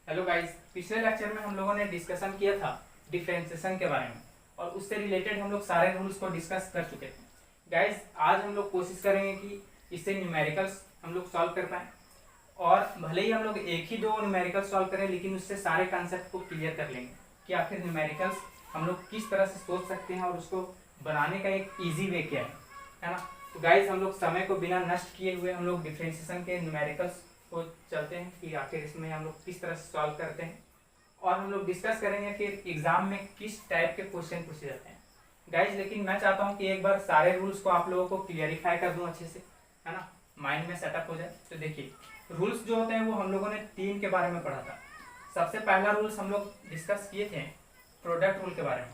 Hello guys, पिछले lecture में हम लोगों ने डिस्कशन किया था डिफरेंशिएशन के बारे में और उससे रिलेटेड हम लोग सारे रूल्स को डिस्कस कर चुके थे। गाइस, आज हम लोग कोशिश करेंगे कि इससे न्यूमेरिकल्स हम लोग सॉल्व कर पाएँ और भले ही हम लोग एक ही दो न्यूमेरिकल्स सॉल्व करें, लेकिन उससे सारे कॉन्सेप्ट को क्लियर कर लेंगे कि आखिर न्यूमेरिकल्स हम लोग किस तरह से सोच सकते हैं और उसको बनाने का एक ईजी वे क्या है ना। तो गाइस, हम लोग समय को बिना नष्ट किए हुए हम लोग डिफरेंशिएशन के न्यूमेरिकल्स को चलते हैं कि आखिर इसमें हम लोग किस तरह से सॉल्व करते हैं और हम लोग डिस्कस करेंगे फिर एग्जाम में किस टाइप के क्वेश्चन पूछे जाते हैं। गाइज, लेकिन मैं चाहता हूँ कि एक बार सारे रूल्स को आप लोगों को क्लियरिफाई कर दूँ अच्छे से, है ना, माइंड में सेटअप हो जाए। तो देखिए, रूल्स जो होते हैं वो हम लोगों ने 3 के बारे में पढ़ा था। सबसे पहला रूल्स हम लोग डिस्कस किए थे प्रोडक्ट रूल के बारे में,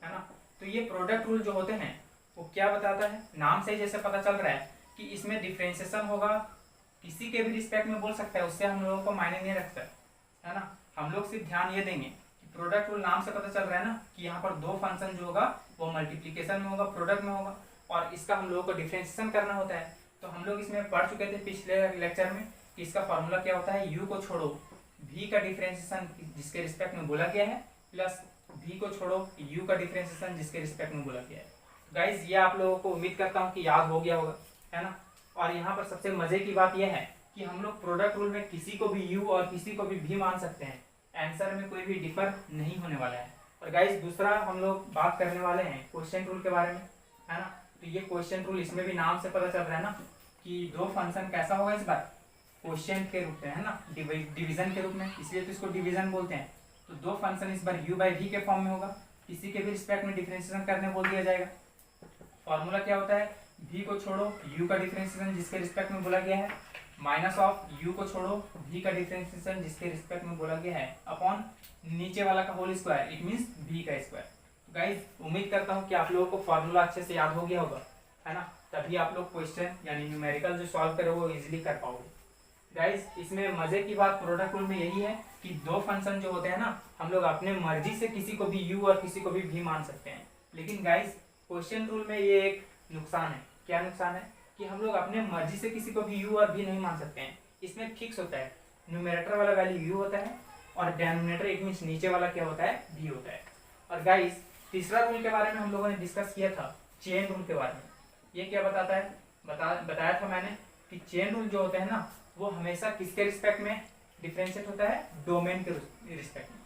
है ना। तो ये प्रोडक्ट रूल जो होते हैं वो क्या बताता है, नाम से जैसे पता चल रहा है कि इसमें डिफरेंशिएशन होगा, किसी के भी रिस्पेक्ट में बोल सकता है, उससे हम लोगों को मायने नहीं रखता है ना। हम लोग सिर्फ ध्यान ये देंगे कि प्रोडक्ट रूल नाम से पता चल रहा है ना कि यहाँ पर दो फंक्शन जो होगा वो मल्टीप्लीकेशन में होगा, प्रोडक्ट में होगा और इसका हम लोगों को डिफरेंशिएशन करना होता है। तो हम लोग इसमें पढ़ चुके थे पिछले लेक्चर में कि इसका फॉर्मूला क्या होता है, यू को छोड़ो भी का डिफरेंशिएशन जिसके रिस्पेक्ट में बोला गया है, प्लस भी को छोड़ो यू का डिफरेंशिएशन जिसके रिस्पेक्ट में बोला गया है। गाइज, ये आप लोगों को उम्मीद करता हूँ कि याद हो गया होगा, है ना। और यहाँ पर सबसे मजे की बात यह है कि हम लोग प्रोडक्ट रूल में किसी को भी यू और किसी को भी मान सकते हैं, आंसर में कोई भी डिफर नहीं होने वाला है। और गाइस, दूसरा हम लोग बात करने वाले हैं क्वेश्चन रूल के बारे में, है ना। तो ये क्वेश्चन रूल, इसमें भी नाम से पता चल रहा है ना कि दो फंक्शन कैसा होगा इस बार, क्वेश्चन के रूप में, है ना, डिवीजन के रूप में, इसलिए तो इसको डिवीजन बोलते हैं। तो दो फंक्शन इस बार यू बाई वी के फॉर्म में होगा, किसी के भी रिस्पेक्ट में डिफरेंशिएशन करने बोल दिया जाएगा। फॉर्मूला क्या होता है, v को छोड़ो u का डिफरेंशिएशन जिसके रिस्पेक्ट में बोला गया है, माइनस ऑफ u को छोड़ो v का डिफरेंशिएशन जिसके रिस्पेक्ट में बोला गया है, अपॉन नीचे वाला का whole square, it means v का स्क्वायर। तो गाइस, उम्मीद करता हूँ कि आप लोगों को फॉर्मूला अच्छे से याद हो गया होगा, है ना, तभी आप लोग क्वेश्चन यानी न्यूमेरिकल जो सॉल्व करे वो इजिली कर पाओगे। गाइस, इसमें मजे की बात प्रोडक्ट रूल में यही है कि दो फंक्शन जो होते हैं ना, हम लोग अपने मर्जी से किसी को भी u और किसी को भी मान सकते हैं। लेकिन गाइस, क्वेश्चन रूल में ये एक नुकसान है। क्या नुकसान है कि हम लोग अपने मर्जी से किसी को भी u और v नहीं मान सकते हैं। इसमें फिक्स होता है, न्यूमेरेटर वाला वैल्यू u होता है और डेनोमिनेटर इट मींस नीचे वाला क्या होता है, v होता है। और गाइस, तीसरा रूल के बारे में हम लोगों ने डिस्कस किया था चेन रूल के बारे में। ये क्या बताता है, बताया था मैंने कि चेन रूल जो होते हैं ना वो हमेशा किसके रिस्पेक्ट में डिफरेंशिएट होता है, डोमेन के रिस्पेक्ट में,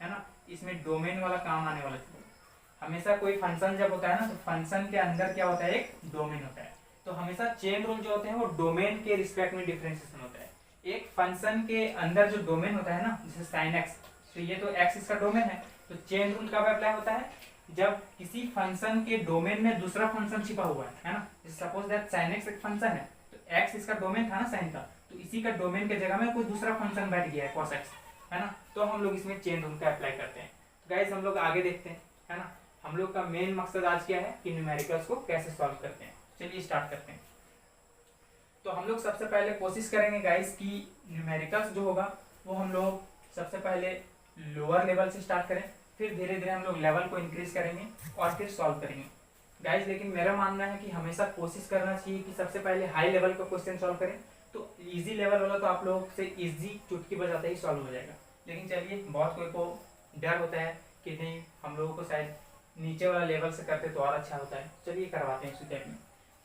है ना। इसमें डोमेन वाला काम आने वाला है। हमेशा कोई फंक्शन जब होता है ना तो फंक्शन के अंदर क्या होता है, एक डोमेन होता है। तो हमेशा चेन रूल जो होते हैं वो डोमेन के रिस्पेक्ट में डिफरेंशिएशन होता है। एक फंक्शन के अंदर जो डोमेन होता है ना, जैसे साइन एक्स, तो ये तो एक्स इसका डोमेन है। तो चेन रूल कब अप्लाई होता है, जब किसी फंक्शन के डोमेन में दूसरा फंक्शन छिपा हुआ है ना। सपोज दैट साइन एक्स एक फंक्शन है, तो एक्स इसका डोमेन था ना साइन का, तो इसी का डोमेन के जगह में कोई दूसरा फंक्शन बैठ गया है कॉस एक्स, है ना। तो हम लोग इसमें चेन रूल का अप्लाई करते हैं। तो गाइस, हम लोग आगे देखते हैं, है ना। हम लोग का मेन मकसद आज क्या है कि न्यूमेरिकल्स को कैसे सॉल्व करते हैं। चलिए स्टार्ट करते हैं। तो हम लोग सबसे पहले कोशिश करेंगे गाइस कि न्यूमेरिकल्स जो होगा वो हम लोग सबसे पहले लोअर लेवल से स्टार्ट करें, फिर धीरे धीरे हम लोग लेवल को इंक्रीज करेंगे और फिर सॉल्व करेंगे गाइस। लेकिन मेरा मानना है कि हमेशा कोशिश करना चाहिए कि सबसे पहले हाई लेवल का क्वेश्चन सॉल्व करें। तो इजी लेवल वाला तो आप लोगों से इजी चुटकी बजाते ही सॉल्व हो जाएगा। लेकिन चलिए, बहुत कोई को डर होता है कि नहीं हम लोगों को शायद नीचे वाला लेवल से करते तो और अच्छा होता है। चलिए करवाते हैं इसी टाइप में।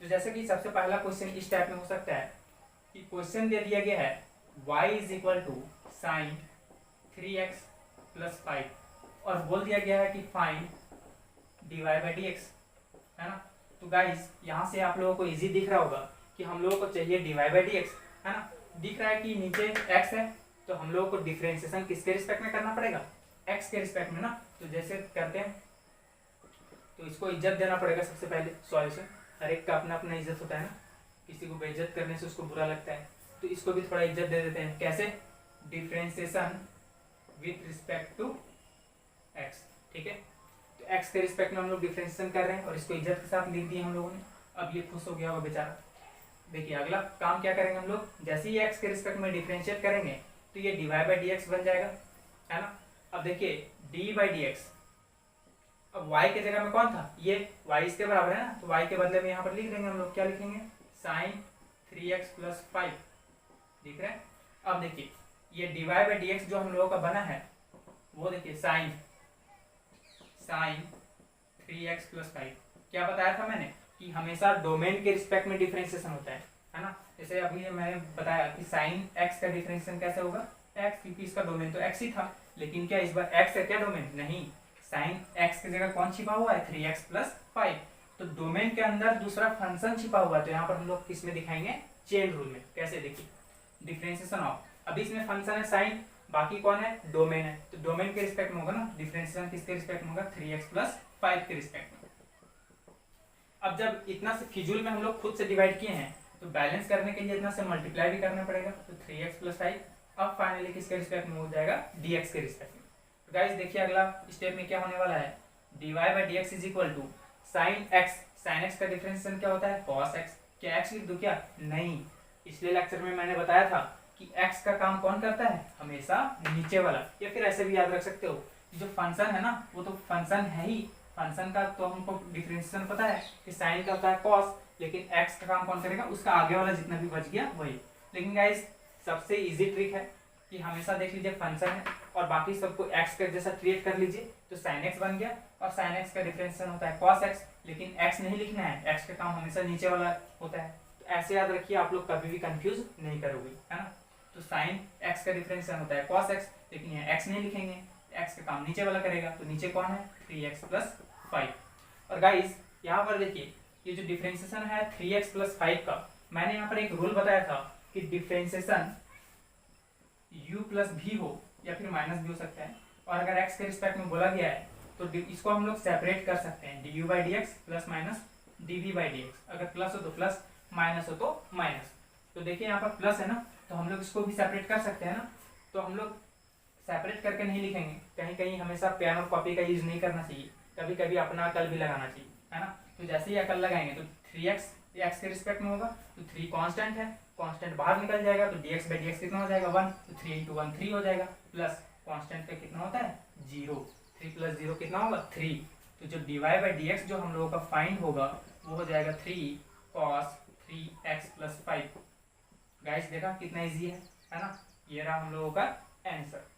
तो जैसे कि सबसे पहला क्वेश्चन इस टाइप में हो सकता है कि क्वेश्चन दे दिया गया है y is equal to sine 3x plus 5 और बोल दिया गया है कि फाइंड dy बाई dx, है ना। तो गाइस, यहाँ से आप लोगों को इजी दिख रहा होगा कि हम लोगों को चाहिए dy बाई dx, है ना। दिख रहा है कि नीचे x है, तो हम लोगों को डिफरेंशिएशन किसके रिस्पेक्ट में करना पड़ेगा, x के रिस्पेक्ट में ना। तो जैसे करते हैं तो इसको इज्जत देना पड़ेगा सबसे पहले सॉल्यूशन। हर एक का अपना अपना इज्जत होता है ना, किसी को बेइज्जत करने से उसको बुरा लगता है, तो इसको भी थोड़ा इज्जत दे देते हैं। कैसे, differentiation with respect to x, ठीक है। तो x के रिस्पेक्ट में हम लोग डिफरेंशिएशन कर रहे हैं और इसको इज्जत के साथ लिख दिया हम लोगों ने। अब ये खुश हो गया होगा बेचारा। देखिए अगला काम क्या करेंगे हम लोग, जैसे ही x के रिस्पेक्ट में डिफरेंशिएट करेंगे तो ये dy बाई dx बन जाएगा, है ना। अब देखिए d बाई dx, अब y के जगह में कौन था, ये y इसके बराबर है ना, तो y के बदले में यहाँ पर लिख देंगे हम लोग। क्या लिखेंगे, साइन 3x प्लस 5, दिख रहा है। अब देखिए ये dy बाई डी एक्स जो हम लोगों का बना है वो देखिए साइन 3x प्लस 5। क्या बताया था मैंने कि हमेशा डोमेन के रिस्पेक्ट में डिफरेंशिएशन होता है ना। जैसे अभी मैंने बताया कि साइन x का डिफरेंशिएशन कैसे होगा, x, क्योंकि इसका डोमेन तो x ही था, लेकिन क्या इस बार x है क्या डोमेन, नहीं, साइन x की जगह कौन छिपा हुआ है, 3x प्लस 5। तो डोमेन के अंदर दूसरा फंक्शन छिपा हुआ है, तो यहाँ पर हम लोग किस में दिखाएंगे, चेन रूल में। कैसे, देखिए डिफरेंशिएशन ऑफ, अभी इसमें फंक्शन है साइन, बाकी कौन है, डोमेन है, तो डोमेन के रिस्पेक्ट में होगा ना, डिफरेंशिएशन किसके रिस्पेक्ट में होगा, 3x प्लस 5 के रिस्पेक्ट में। अब जब इतना से फिजूल में हम लोग खुद से डिवाइड किए हैं तो बैलेंस करने के लिए इतना से मल्टीप्लाई भी करना पड़ेगा, तो 3x प्लस 5 अब फाइनली किसके रिस्पेक्ट में हो जाएगा, dx के रिस्पेक्ट में। तो गाइस देखिए अगला स्टेप में क्या होने वाला है, dy by D X is equal to sine x का डिफरेंशिएशन क्या होता है, cos x। क्या x लिख दूं क्या, नहीं, पिछले लेक्चर में मैंने बताया था कि x का काम कौन करता है, हमेशा नीचे वाला, या फिर ऐसे भी याद रख सकते हो, जो फंक्शन है ना वो तो फंक्शन है ही, फंक्शन का तो हमको डिफरेंशिएशन पता है कि साइन का होता है cos, लेकिन x का काम कौन करेगा, उसका आगे वाला जितना भी बच गया वही। लेकिन गाइस सबसे इजी ट्रिक है कि हमेशा देख लीजिए फंक्शन है और बाकी सबको x का जैसा ट्रीट कर लीजिए, तो sin x बन गया, और sin x का डिफरेंशिएशन होता है cos x, लेकिन x नहीं लिखना है, x का काम हमेशा नीचे वाला होता है। तो ऐसे याद रखिए, आप लोग कभी भी कंफ्यूज नहीं करोगे, है ना। तो sin x का डिफरेंशिएशन होता है cos x, लेकिन यहाँ x नहीं लिखेंगे, x का काम नीचे वाला करेगा, तो नीचे कौन है, 3x प्लस 5। और गाइस यहाँ पर देखिए ये जो डिफरेंशिएशन है 3x प्लस 5 का, मैंने यहाँ पर एक रूल बताया था कि डिफरेंशिएशन u प्लस भी हो या फिर माइनस भी हो सकता है, और अगर x के रिस्पेक्ट में बोला गया है तो इसको हम लोग सेपरेट कर सकते हैं, du by D x plus minus dv by D x, अगर प्लस हो तो प्लस, माइनस हो तो माइनस। तो देखिए यहाँ पर प्लस है ना, तो हम लोग इसको भी सेपरेट कर सकते हैं ना, तो हम लोग सेपरेट करके नहीं लिखेंगे, कहीं कहीं हमेशा पेन और कॉपी का यूज नहीं करना चाहिए, कभी कभी अपना अकल भी लगाना चाहिए, है ना। तो जैसे ही अकल लगाएंगे तो 3x x के रिस्पेक्ट में होगा, तो 3 कांस्टेंट है, कांस्टेंट बाहर निकल जाएगा, तो dx बाई dx कितना हो जाएगा 1, तो 3 इंटू 1 3 हो जाएगा, प्लस कांस्टेंट का कितना होता है 0, 3 प्लस 0 कितना होगा 3। तो जो dy बाई dx जो हम लोगों का फाइंड होगा वो हो जाएगा 3 cos 3x प्लस 5। गाइस देखा कितना ईजी है ना, ये रहा हम लोगों का आंसर।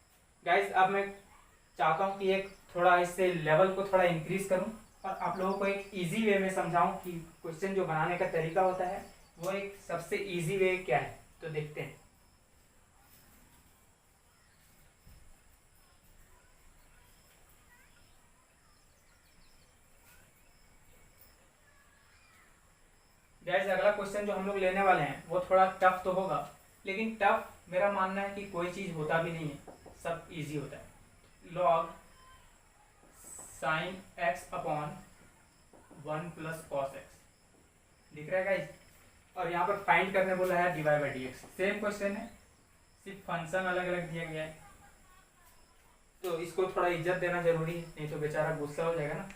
गाइस अब मैं चाहता हूँ कि एक थोड़ा इससे लेवल को थोड़ा इंक्रीज करूँ और आप लोगों को एक इजी वे में समझाऊं कि क्वेश्चन जो बनाने का तरीका होता है वो एक सबसे इजी वे क्या है, तो देखते हैं। गाइस अगला क्वेश्चन जो हम लोग लेने वाले हैं वो थोड़ा टफ तो होगा, लेकिन टफ मेरा मानना है कि कोई चीज होता भी नहीं है, सब इजी होता है। Log sine x upon 1 plus cos X दिख रहा है गाइस, और यहाँ पर फाइंड करने बोला है dy by D x. Same question है, सिर्फ फंक्शन अलग अलग दिया गया है, तो इसको थोड़ा इज्जत देना जरूरी है, नहीं तो बेचारा गुस्सा हो जाएगा ना।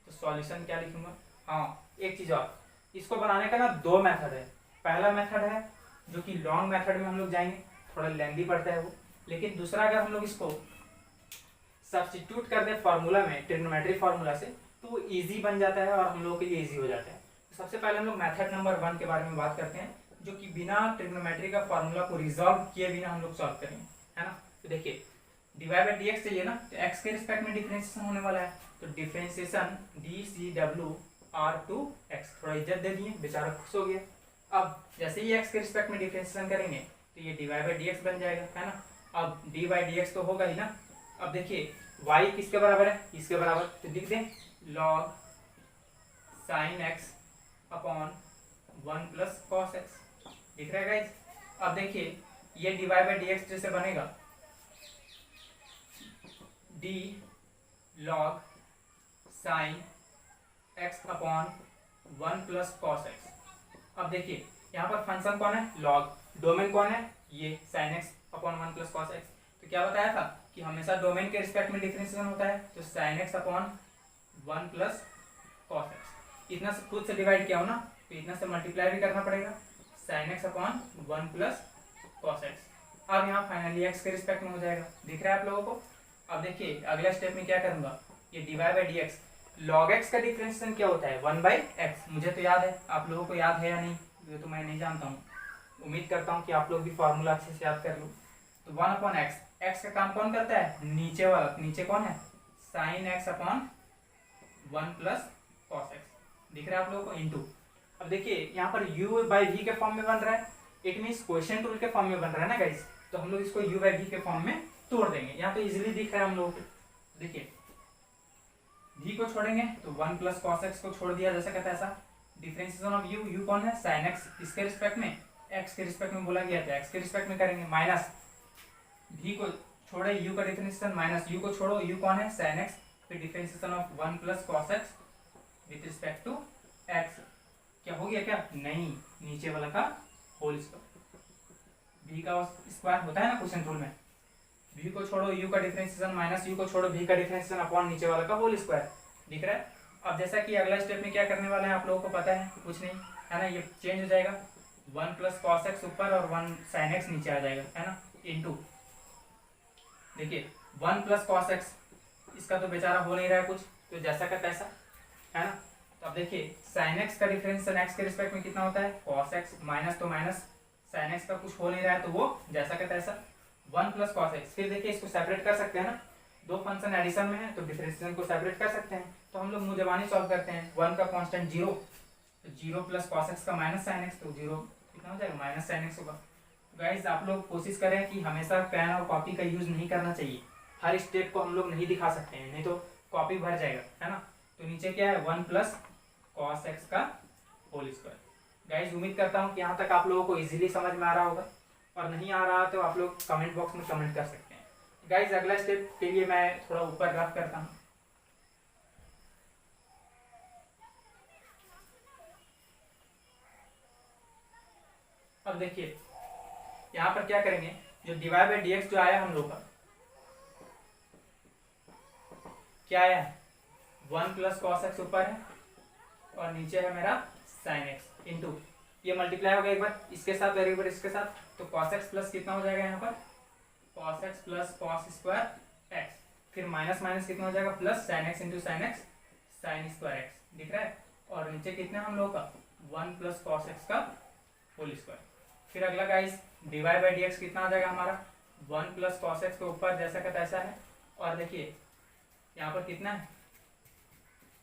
तो सॉल्यूशन क्या लिखूंगा, हाँ एक चीज और, इसको बनाने का ना 2 मेथड है। पहला मेथड है जो कि लॉन्ग मेथड में हम लोग जाएंगे, थोड़ा लेंदी पड़ता है वो, लेकिन दूसरा अगर हम लोग इसको सब्स्टिट्यूट कर दे फार्मूला में, ट्रिग्नोमेट्री फार्मूला से, तो वो ईजी बन जाता है और हम लोगों के लिए ईजी हो जाता है। तो सबसे पहले हम लोग मेथड नंबर 1 के बारे में बात करते हैं, जो कि बिना ट्रिग्नोमेट्री का फार्मूला को रिजॉल्व किए बिना हम लोग सॉल्व करेंगे, है ना। तो देखिए dy बाई डी एक्स चाहिए ना, तो x के रिस्पेक्ट में डिफरेंशिएशन होने वाला है, तो डिफरेंशिएशन dCw r2x, थोड़ा इज्जत दे दिए, बेचारा खुश हो गया। अब जैसे ही x के रिस्पेक्ट में डिफरेंशिएशन करेंगे तो ये dy बाई डी एक्स बन जाएगा, है ना। अब d बाई डी एक्स तो होगा ही ना। अब देखिए y किसके बराबर है, इसके बराबर, तो लिख दें log sine x upon 1 plus cos X, दिख रहा है गाइस। अब देखिए ये dy बाई डी एक्स जैसे बनेगा d log sine x upon 1 plus cos x. अब देखिए यहाँ पर फंक्शन कौन है, log, डोमेन कौन है, ये sine x upon 1 plus cos x. तो क्या बताया था कि हमेशा डोमेन के रिस्पेक्ट में डिफरेंशिएशन होता है, तो sine x upon 1 plus cos X. इतना से खुद से डिवाइड किया हो ना, तो इतना से मल्टीप्लाई भी करना पड़ेगा, sine x upon 1 plus cos x. अब यहाँ फाइनली x के रिस्पेक्ट में हो जाएगा, दिख रहा है आप लोगों को। अब देखिए अगला स्टेप में क्या करूंगा, ये dy by D x, log x का डिफरेंशिएशन क्या होता है 1 बाई एक्स, मुझे तो याद है, आप लोगों को याद है या नहीं ये तो मैं नहीं जानता हूँ, उम्मीद करता हूँ कि आप लोग भी फार्मूला अच्छे से याद कर लो। तो 1 अपॉन एक्स, एक्स का काम कौन करता है, नीचे वाला, नीचे कौन है, sine x upon 1 plus cos X, दिख रहा है आप लोगों को, इंटू। अब देखिए यहाँ पर u बाई वी के फॉर्म में बन रहा है, इट मीन्स क्वेश्चन रूल के फॉर्म में बन रहा है ना गाइस, तो हम लोग इसको u बाई वी के फॉर्म में तोड़ देंगे। यहाँ पे इजीली दिख रहा है हम लोगों को, देखिए v को छोड़ेंगे तो 1 प्लस कॉस एक्स को छोड़ दिया, जैसा कहता है ऐसा। डिफरेंशिएशन ऑफ u कौन है, साइन एक्स, इसके रिस्पेक्ट में, x के रिस्पेक्ट में बोला गया था, x के रिस्पेक्ट में करेंगे, माइनस v को छोड़े u का डिफरेंशिएशन, माइनस u को छोड़ो, u कौन है, साइन एक्स, फिर differentiation of 1 plus cos x with respect to x, क्या हो गया, क्या नहीं, नीचे वाला का होल स्क्वायर, v का स्क्वायर होता है ना क्वेश्चन रूल में, v को छोड़ो u का डिफरेंशिएशन, माइनस u को छोड़ो v का डिफरेंशिएशन अपॉन नीचे वाला का होल स्क्वायर, दिख रहा है। अब जैसा कि अगला स्टेप में क्या करने वाले हैं आप लोगों को पता है, कुछ नहीं है ना, ये चेंज हो जाएगा, 1 प्लस कॉस एक्स ऊपर और 1 साइन एक्स नीचे आ जाएगा, है ना, इनटू, देखिए 1 प्लस कॉस एक्स, इसका तो बेचारा हो नहीं रहा है कुछ, तो जैसा का तैसा, है ना। तो अब देखिए साइन एक्स का डिफरेंशिएशन एक्स के रिस्पेक्ट में कितना होता है, कॉस एक्स, माइनस तो माइनस, साइन एक्स का कुछ हो नहीं रहा है तो वो जैसा का तैसा 1 प्लस कॉस एक्स। फिर देखिए इसको सेपरेट कर सकते हैं ना, दो फंक्शन एडिशन में है तो डिफरेंशिएशन को सेपरेट कर सकते हैं, तो हम लोग मुजबानी सॉल्व करते हैं। 1 का कांस्टेंट 0, तो 0 प्लस कॉस एक्स का माइनस साइन एक्स, तो 0 कितना हो जाएगा, माइनस साइन एक्स होगा। गाइज आप लोग कोशिश करें कि हमेशा पेन और कॉपी का यूज नहीं करना चाहिए, हर स्टेप को हम लोग नहीं दिखा सकते हैं, नहीं तो कॉपी भर जाएगा, है ना। तो नीचे क्या है, 1 प्लस कॉस एक्स का होल स्क्वायर। गाइज उम्मीद करता हूँ कि यहाँ तक आप लोगों को इजीली समझ में आ रहा होगा, और नहीं आ रहा तो आप लोग कमेंट बॉक्स में कमेंट कर सकते हैं। गाइज अगला स्टेप के लिए मैं थोड़ा ऊपर रफ करता हूँ। अब देखिए यहाँ पर क्या करेंगे, जो डिवाइड बाई डीएक्स जो आया हम लोग का, क्या आया, 1 प्लस कॉस एक्स ऊपर है और नीचे है मेरा साइन एक्स, इंटू ये मल्टीप्लाई हो गया एक बार इसके साथ और एक बार इसके साथ, तो कॉस एक्स प्लस कितना हो जाएगा यहाँ पर, cos x plus cos square x, फिर माइनस माइनस कितना हो जाएगा, plus sine x into sine x, sign square x, दिख रहा है। और नीचे कितना हम लोग का, 1 प्लस कॉस एक्स का होल स्क्वायर। फिर अगला गाइस डिवाइड बाई डीएक्स कितना आ जाएगा हमारा, 1 प्लस कॉस एक्स के ऊपर जैसा का तैसा है, और देखिए यहाँ पर कितना है,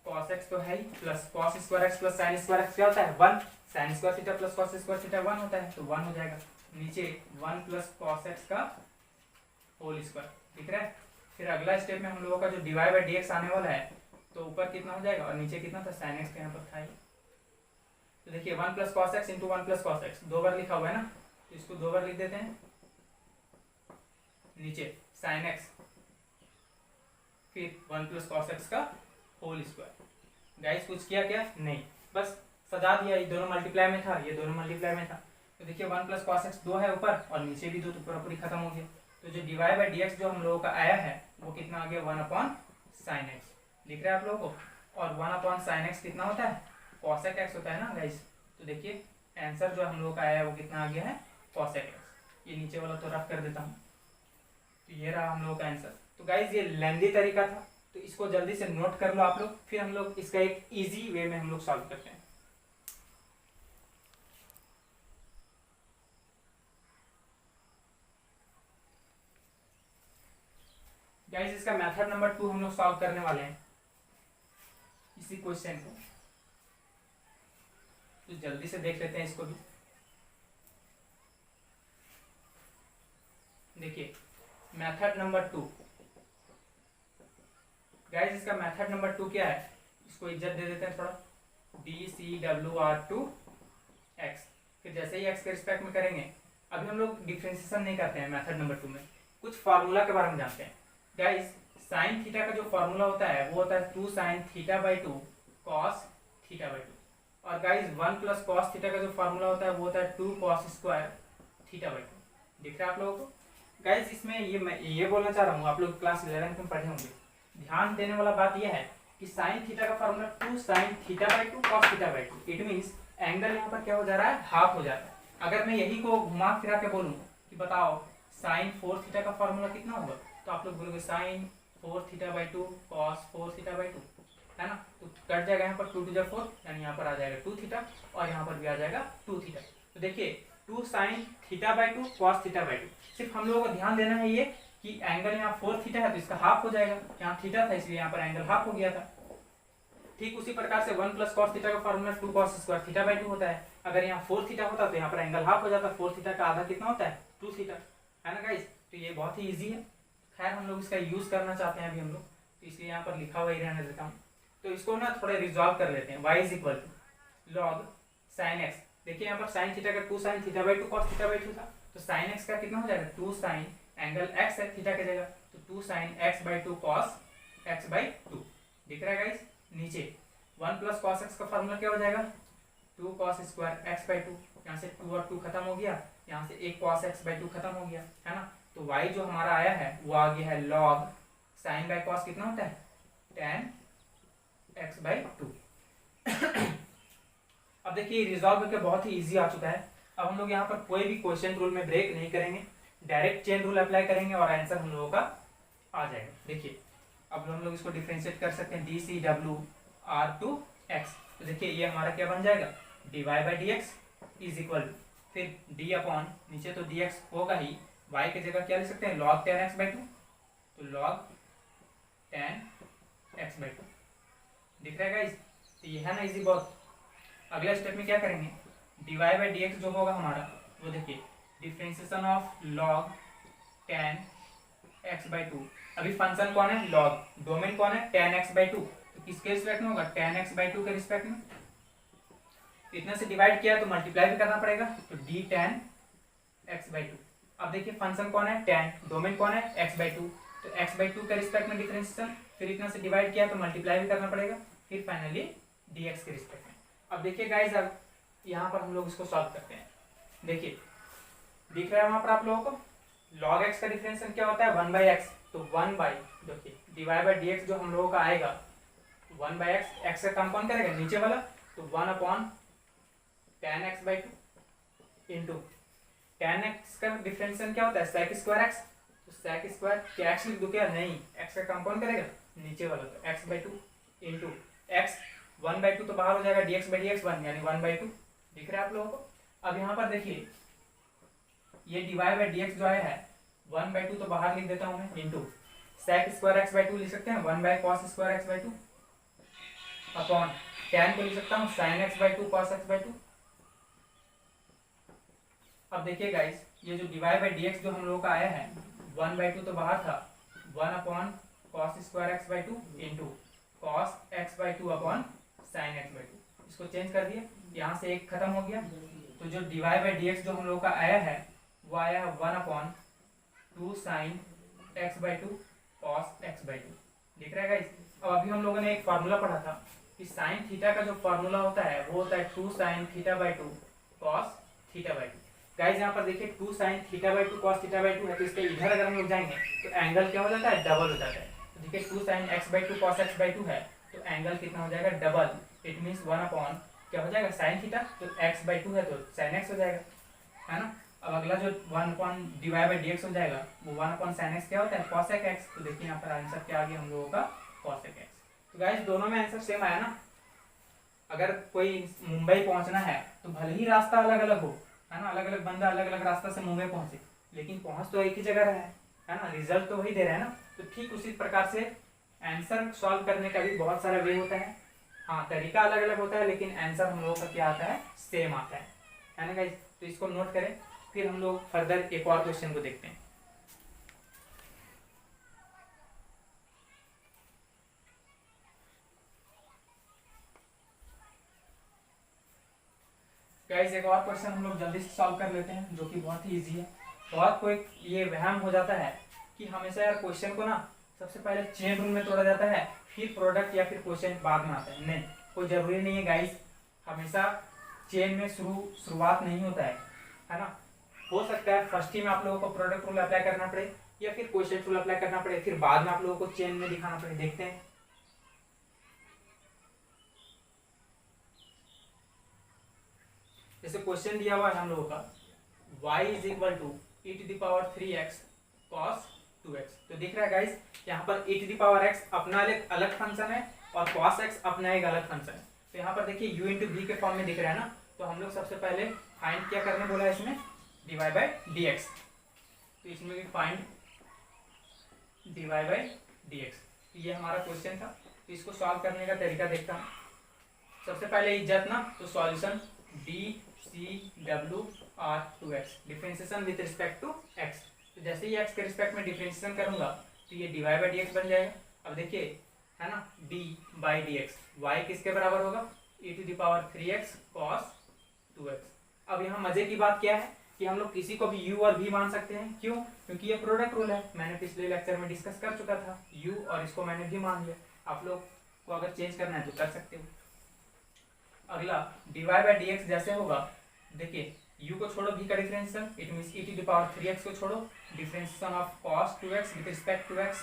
कॉस एक्स तो है ही, plus cos square x plus sine square x क्या होता है, 1, sine square theta plus cos square theta 1 होता है, तो 1 हो जाएगा। नीचे 1 प्लस कॉस एक्स का होल स्क्वायर, दिख रहा है। फिर अगला स्टेप में हम लोगों का जो डिवाइड बाई डीएक्स आने वाला है, तो ऊपर कितना हो जाएगा और नीचे कितना था, साइन एक्स के यहाँ पर था ही, तो देखिए 1 plus cos x into 1 plus cos x, 2 बार लिखा हुआ है ना, तो इसको 2 बार लिख देते हैं, नीचे साइन एक्स, फिर 1 प्लस कॉस एक्स का होल स्क्वायर। गाइस कुछ किया क्या, नहीं, बस सजा दिया, ये दोनों मल्टीप्लाई में था, ये दोनों मल्टीप्लाई में था, तो देखिए 1 प्लस कॉस एक्स 2 है ऊपर और नीचे भी 2, तो पूरा पूरी खत्म हो गया। तो जो डिवाइड बाई डीएक्स जो हम लोगों का आया है वो कितना आ गया, 1 अपॉन साइन एक्स, दिख रहा है आप लोगों को। और 1 अपॉन साइन एक्स कितना होता है, कॉसेक एक्स होता है ना गाइस, तो देखिए आंसर जो हम लोगों का आया है वो कितना आ गया है, कॉसेक एक्स। ये नीचे वाला तो रफ कर देता हूँ, तो ये रहा हम लोगों का आंसर। तो गाइस ये लेंदी तरीका था, तो इसको जल्दी से नोट कर लो आप लोग, फिर हम लोग इसका एक इजी वे में हम लोग सॉल्व करते हैं। गाइस इसका मेथड नंबर 2 हम लोग सॉल्व करने वाले हैं इसी क्वेश्चन को, तो जल्दी से देख लेते हैं इसको भी। देखिए मेथड नंबर 2, गाइस इसका मेथड नंबर 2 क्या है, इसको इज्जत दे देते हैं थोड़ा, DCWR2 x। फिर जैसे ही x के रिस्पेक्ट में करेंगे, अभी हम लोग डिफरेंशिएशन नहीं करते हैं मेथड नंबर 2 में, कुछ फार्मूला के बारे में जानते हैं। गाइस साइन थीटा का जो फार्मूला होता है वो होता है 2 sin theta by 2 cos theta by 2, और गाइस 1 प्लस cos थीटा का जो फार्मूला होता है वो होता है 2 cos स्क्वायर थीटा बाई 2। दिख रहा है आप लोगों को। गाइस इसमें ये मैं ये बोलना चाह रहा हूँ, आप लोग क्लास 11 में पढ़े होंगे, ध्यान देने वाला बात यह है कि साइन थीटा का formula 2 sin theta by 2 cos theta by 2, it means angle यहाँ पर क्या हो जा रहा है, हाफ हो जा रहा है। अगर मैं यही को घुमा फिरा के बोलूँ कि बताओ साइन 4 थीटा का फार्मूला कितना होगा, तो आप लोग बोलोगे sine 4 theta by 2 cos 4 theta by 2, है ना। तो कट जाएगा यहाँ पर 2 to the 4, यानी यहाँ पर आ जाएगा 2 थीटा और यहाँ पर भी आ जाएगा 2 थीटा। तो देखिए 2 sin θ/2 cos θ/2। सिर्फ हम लोगों को ध्यान देना है ये कि एंगल यहाँ 4 थीटा है तो इसका हाफ हो जाएगा, यहाँ थीटा था इसलिए यहाँ पर एंगल हाफ हो गया था। ठीक उसी प्रकार से 1 + cos थीटा का फॉर्मूला 2 cos स्क्वायर θ/2 होता है। अगर यहाँ 4 थीटा होता तो यहाँ पर एंगल हाफ हो जाता। 4 थीटा का आधा कितना होता है 2 थीटा, है ना गाइस। तो ये बहुत ही ईजी है। खैर हम लोग इसका यूज करना चाहते हैं अभी हम लोग, तो इसलिए यहाँ पर लिखा हुआ ही रहने देता हूँ। तो इसको ना थोड़ा रिजॉल्व कर लेते हैं। y = log sin x। देखिए यहाँ पर sin थीटा का 2 sin θ/2 cos θ/2 था, तो sin x का कितना हो जाएगा 2 sin एंगल x है थीटा की जगह, तो 2 sin x/2 cos x/2 दिख रहा है गाइस। नीचे 1 + cos x का फॉर्मूला क्या हो जाएगा 2 cos स्क्वायर x/2। यहाँ से 2 और 2 खत्म हो गया, यहाँ से 1 cos x/2 खत्म हो गया, है ना। तो y जो हमारा आया है वो आ गया है log sin बाय cos कितना होता है tan x/2। अब देखिए रिजॉल्व करके बहुत ही इजी आ चुका है। अब हम लोग यहाँ पर कोई भी क्वेश्चन रूल में ब्रेक नहीं करेंगे, डायरेक्ट चेन रूल अप्लाई करेंगे और आंसर हम लोगों का आ जाएगा। देखिए अब हम लोग इसको डिफरेंशिएट कर सकते हैं dCw/r2x। तो देखिए ये हमारा क्या बन जाएगा dy/dx = फिर d अपॉन नीचे तो dx होगा ही, y की जगह क्या ले सकते हैं log tan x/2, तो log tan x/2 दिख रहा है गाइस। तो ये है ना इजी बहुत। अगला स्टेप में क्या करेंगे dy/dx जो होगा हमारा वो देखिए differentiation of log tan x/2। अभी फंक्शन कौन है log, डोमेन कौन है tan x/2, तो किसके रिस्पेक्ट में होगा tan x/2 के रिस्पेक्ट में। इतना से डिवाइड किया तो मल्टीप्लाई भी करना पड़ेगा, तो d tan x/2। अब देखिए फंक्शन कौन है tan, डोमेन कौन है x/2, तो x/2 के रिस्पेक्ट में डिफरेंशिएशन, फिर इतना से डिवाइड किया तो मल्टीप्लाई भी करना पड़ेगा, फिर फाइनली dx के रिस्पेक्ट में। अब देखिए गाइस अब यहाँ पर हम लोग इसको सॉल्व करते हैं। देखिए दिख रहा है वहां पर आप लोगों को log x का डिफरेंशिएशन क्या होता है 1/x, तो 1 बाई देखिए dy/dx जो हम लोगों का आएगा 1/x, x का काम कौन करेगा नीचे वाला, तो 1 tan x/2 into tan x का डिफरेंशिएशन क्या होता है sec² x, तो sec² क्या x लिख दो क्या, नहीं x का काम कौन करेगा नीचे वाला, तो x/2 इंटू x 1/2 तो बाहर हो जाएगा dx/dx 1 यानी 1/2 दिख रहा है आप लोगों को। अब यहाँ पर देखिए ये dy/dx जो है 1/2 तो बाहर लिख देता हूँ मैं, इंटू sec² x/2 लिख सकते हैं 1/cos² x/2 अपॉन tan को लिख सकता हूँ sin x/2 cos x/2। अब देखिए गाइस ये जो dy/dx जो हम लोगों का आया है 1/2 तो बाहर था 1/cos² x/2 into cos x/2 upon sin x/2, इसको चेंज कर दिए, यहाँ से एक खत्म हो गया, तो जो dy/dx जो हम लोगों का आया है वो आया है 1/2 sin x/2 cos x/2 दिख रहा है गाइस। अब अभी हम लोगों ने एक फार्मूला पढ़ा था कि sin थीटा का जो फार्मूला होता है वो होता है 2 sin θ/2 cos θ/2। गाइस यहाँ पर देखिए 2 sin θ/2 cos θ/2 है, तो इसके इधर अगर हम लोग जाएंगे तो एंगल क्या हो जाता है डबल हो जाता है। तो देखिए 2 sin x/2 cos x/2 है तो एंगल कितना हो जाएगा डबल, इट मींस 1 क्या हो जाएगा sin थीटा, तो x/2 है तो sin x हो जाएगा, है ना। अब अगला जो 1/dy/dx हो जाएगा वो 1/sin x क्या होता है cosec x। तो देखिए यहाँ पर आंसर क्या आ गया हम लोगों का cosec x। तो गाइस दोनों में आंसर सेम आया ना। अगर कोई मुंबई पहुंचना है तो भले ही रास्ता अलग अलग हो, है ना, अलग अलग बंदा अलग अलग रास्ता से मुंबई पहुंचे, लेकिन पहुंच तो एक ही जगह रहा है ना, रिजल्ट तो वही दे रहा है ना। तो ठीक उसी प्रकार से आंसर सॉल्व करने का भी बहुत सारा वे होता है। हाँ तरीका अलग अलग होता है लेकिन आंसर हम लोगों का क्या आता है सेम आता है ना गाइस। तो इसको नोट करें, फिर हम लोग फर्दर एक और क्वेश्चन को देखते हैं। गाइस एक और क्वेश्चन हम लोग जल्दी से सॉल्व कर लेते हैं जो कि बहुत ही इजी है। बहुत कोई ये वहम हो जाता है कि हमेशा यार क्वेश्चन को ना सबसे पहले चेन रूल में तोड़ा जाता है फिर प्रोडक्ट या फिर क्वेश्चन बाद में आता है। नहीं, कोई जरूरी नहीं है गाइस, हमेशा चेन में शुरुआत नहीं होता है ना। हो सकता है फर्स्ट ही में आप लोगों को प्रोडक्ट रूल अप्लाई करना पड़े या फिर क्वेश्चन रूल अप्लाई करना पड़े, फिर बाद में आप लोगों को चेन में दिखाना पड़े। देखते हैं जैसे क्वेश्चन दिया हुआ है हम लोगों का y = e⁻3x cos 2x। तो दिख रहा है गाइस यहाँ पर e⁻x अपना एक अलग फंक्शन है और cos x अपना एक अलग फंक्शन है। तो यहाँ पर देखिए u × v के फॉर्म में दिख रहा है ना। तो हम लोग सबसे पहले फाइंड क्या करने बोला है इसमें, dy बाई dx। तो इसमें भी फाइंड dy बाई dx। तो ये हमारा क्वेश्चन था। तो इसको सॉल्व करने का तरीका देखता हूँ। सबसे पहले इज्जत ना, तो solution dCW/2x, differentiation with respect to x। तो जैसे ही x के रिस्पेक्ट में डिफरेंशिएशन करूंगा तो ये dy बाई dx बन जाएगा। अब देखिए है ना, d बाई dx, y किसके बराबर होगा, e⁻3x cos 2x। अब यहाँ मजे की बात क्या है कि हम लोग किसी को भी u और v मान सकते हैं। क्यों? क्योंकि ये प्रोडक्ट रूल है, मैंने पिछले लेक्चर में डिस्कस कर चुका था। u और इसको मैंने भी मान लिया, आप लोग को अगर चेंज करना है तो कर सकते हो। अगला dy बाई dx जैसे होगा, देखिए u को छोड़ो, v का डिफरेंशियल, इट मींस e⁻3x को छोड़ो, differentiation of cos 2x with respect to x,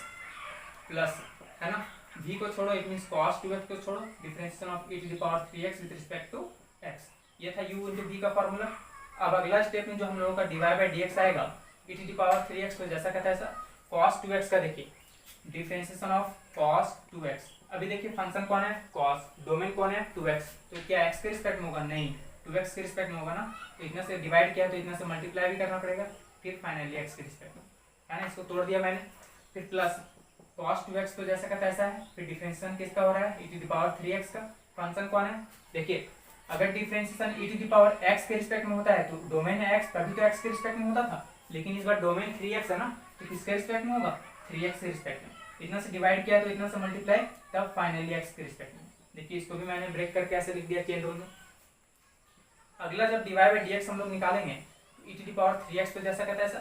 plus है ना, v को छोड़ो, इट मींस cos 2x को छोड़ो, differentiation of e⁻3x with respect to x। ये था u इंटू v का फॉर्मूला। अब अगला स्टेप में जो हम लोगों का dy बाई dx आएगा, e⁻3x को जैसा कहता है ऐसा, cos 2x का देखिए डिफरेंशिएशन ऑफ cos 2x। अभी देखिए फंक्शन कौन है, cos, डोमेन कौन है 2x, तो क्या x के रिस्पेक्ट में होगा, नहीं 2x के रिस्पेक्ट में होगा ना, तो इतना से डिवाइड किया तो इतना से मल्टीप्लाई भी करना पड़ेगा, फिर फाइनली x के रिस्पेक्ट में, है ना, इसको तोड़ दिया मैंने। फिर प्लस cos 2x तो जैसा कहता है ऐसा है, फिर डिफरेंशिएशन किसका हो रहा है, e⁻3x का। फंक्शन कौन है, देखिए अगर डिफरेंशिएशन e⁻x के रिस्पेक्ट में होता है तो डोमेन है x, तभी तो x के रिस्पेक्ट में होता था, लेकिन इस बार डोमेन 3x है ना, तो किसके रिस्पेक्ट में होगा, 3x के रिस्पेक्ट में। इतना से डिवाइड किया तो इतना से मल्टीप्लाई, तब फाइनली x के रिस्पेक्ट में। देखिए इसको भी मैंने ब्रेक करके ऐसे लिख दिया चेन रूल में। अगला जब dy बाई dx हम लोग निकालेंगे, e⁻3x तो जैसा कहता है ऐसा,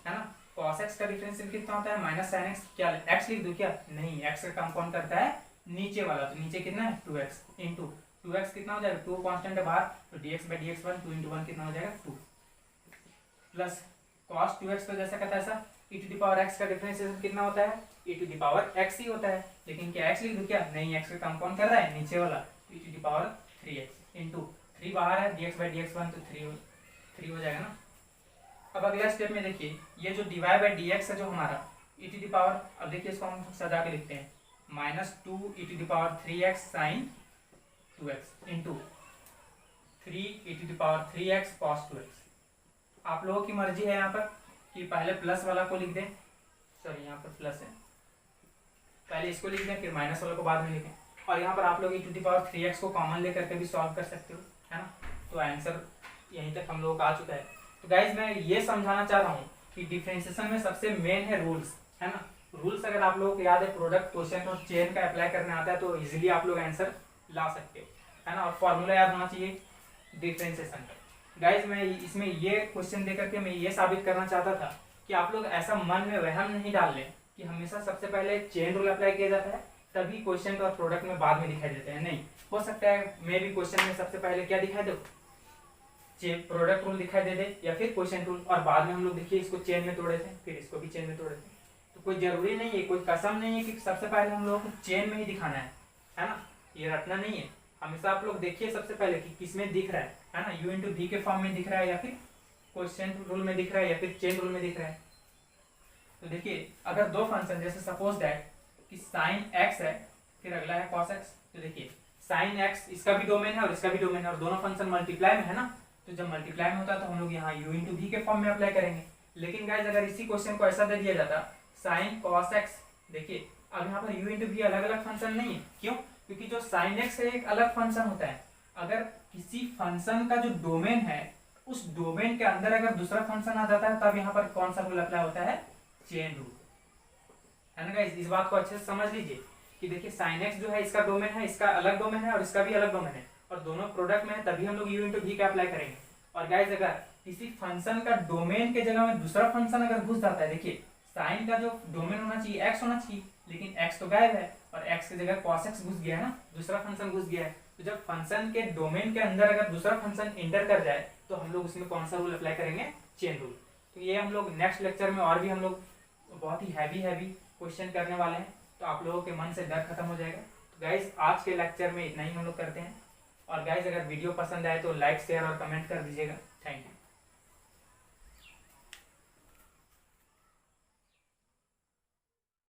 है ना, cos x का डिफरेंशियल कितना होता है, माइनस sin x। क्या x लिख दूं क्या, नहीं, x का काम कौन करता है, नीचे वाला, तो नीचे कितना है 2x, इंटू 2x कितना हो जाएगा, 2 कांस्टेंट है बाहर, तो dx बाई dx 1, 2 इंटू 1 कितना हो जाएगा 2, प्लस cos 2x तो जैसा कहता है ऐसा, e⁻x का डिफरेंशिएशन कितना होता है, e⁻x ही होता है, लेकिन क्या x लिख दूं क्या, नहीं, x का काम कौन कर रहा है, नीचे वाला, e⁻3x इंटू 3 बाहर है, dx बाई dx 1, तो 3 हो जाएगा ना। अब अगला स्टेप में देखिए, ये जो dy बाई dx है जो हमारा अब देखिए इसको हम सजा के लिखते हैं, -2 e⁻3x sin 2x into 3 e⁻3x cos 2x। आप लोगों की मर्जी है यहाँ पर कि पहले प्लस वाला को लिख दें, सॉरी यहाँ पर प्लस है, पहले इसको लिख दें फिर माइनस वाला को बाद में लिखें, और यहाँ पर आप लोग e⁻3x को कॉमन लेकर के भी सॉल्व कर सकते हो, है ना। तो आंसर यहीं तक हम लोगों का आ चुका है। तो गाइज मैं ये समझाना चाह रहा हूँ कि डिफरेंशिएशन में सबसे मेन है रूल्स, है ना। रूल्स अगर आप लोगों को याद है, प्रोडक्ट, क्वेश्चन और चेन का अप्लाई करने आता है तो इजीली आप लोग आंसर ला सकते हो, है ना। और फॉर्मूला याद होना चाहिए डिफरेंशिएशन का। गाइज मैं इसमें ये क्वेश्चन देकर के मैं ये साबित करना चाहता था कि आप लोग ऐसा मन में वहम नहीं डाल लें कि हमेशा सबसे पहले चेन रूल अप्लाई किया जाता है तभी क्वेश्चन और प्रोडक्ट में बाद में दिखाई देते हैं। नहीं, हो सकता है मे भी क्वेश्चन में सबसे पहले क्या दिखाई दो, प्रोडक्ट रूल दिखाई दे दे, या फिर क्वेश्चन रूल, और बाद में हम लोग देखिए इसको चेन में तोड़े थे, फिर इसको भी चेन में तोड़े थे। तो कोई जरूरी नहीं है, कोई कसम नहीं है कि सबसे पहले हम लोगों को चेन में ही दिखाना है ना, ये रटना नहीं है। हमेशा आप लोग देखिए सबसे पहले कि किसमें दिख रहा है ना, u इंटू v के फॉर्म में दिख रहा है, या फिर क्वेश्चन रूल में दिख रहा है, या फिर चेन रूल में दिख रहा है। तो देखिए अगर दो फंक्शन, जैसे सपोज दैट कि साइन x है, फिर अगला है cos x, तो देखिए साइन x इसका भी डोमेन है और इसका भी डोमेन है, और दोनों फंक्शन मल्टीप्लाई में है ना, तो जब मल्टीप्लाई में होता है तो हम लोग यहाँ u इंटू v के फॉर्म में अप्लाई करेंगे। लेकिन गाइज अगर इसी क्वेश्चन को ऐसा दे दिया जाता साइन cos x, देखिए अब यहाँ पर u इंटू v अलग अलग फंक्शन नहीं है, क्यों, क्योंकि जो साइन x है एक अलग फंक्शन होता है। अगर किसी फंक्शन का जो डोमेन है उस डोमेन के अंदर अगर दूसरा फंक्शन आ जाता है तब यहाँ पर कौन सा रूल अप्लाई होता है, चेन रूल, है ना गाइस। इस बात को अच्छे से समझ लीजिए कि देखिए साइन x जो है इसका डोमेन है, इसका अलग डोमेन है और इसका भी अलग डोमेन है, और दोनों प्रोडक्ट में है, तभी हम लोग u इंटू v का अप्लाई करेंगे। और गाइस अगर किसी फंक्शन का डोमेन के जगह में दूसरा फंक्शन अगर घुस जाता है, देखिए साइन का जो डोमेन होना चाहिए x होना चाहिए, लेकिन x तो गायब है और x की जगह cos x घुस गया है ना, दूसरा फंक्शन घुस गया है। तो जब फंक्शन के डोमेन के अंदर अगर दूसरा फंक्शन इंटर कर जाए तो हम लोग उसमें कौन सा रूल अप्लाई करेंगे, चेन रूल। तो ये हम लोग नेक्स्ट लेक्चर में और भी हम लोग बहुत ही हैवी क्वेश्चन करने वाले हैं, तो आप लोगों के मन से डर खत्म हो जाएगा। तो गाइज आज के लेक्चर में इतना ही हम लोग करते हैं, और गाइज अगर वीडियो पसंद आए तो लाइक, शेयर और कमेंट कर दीजिएगा। Thank you.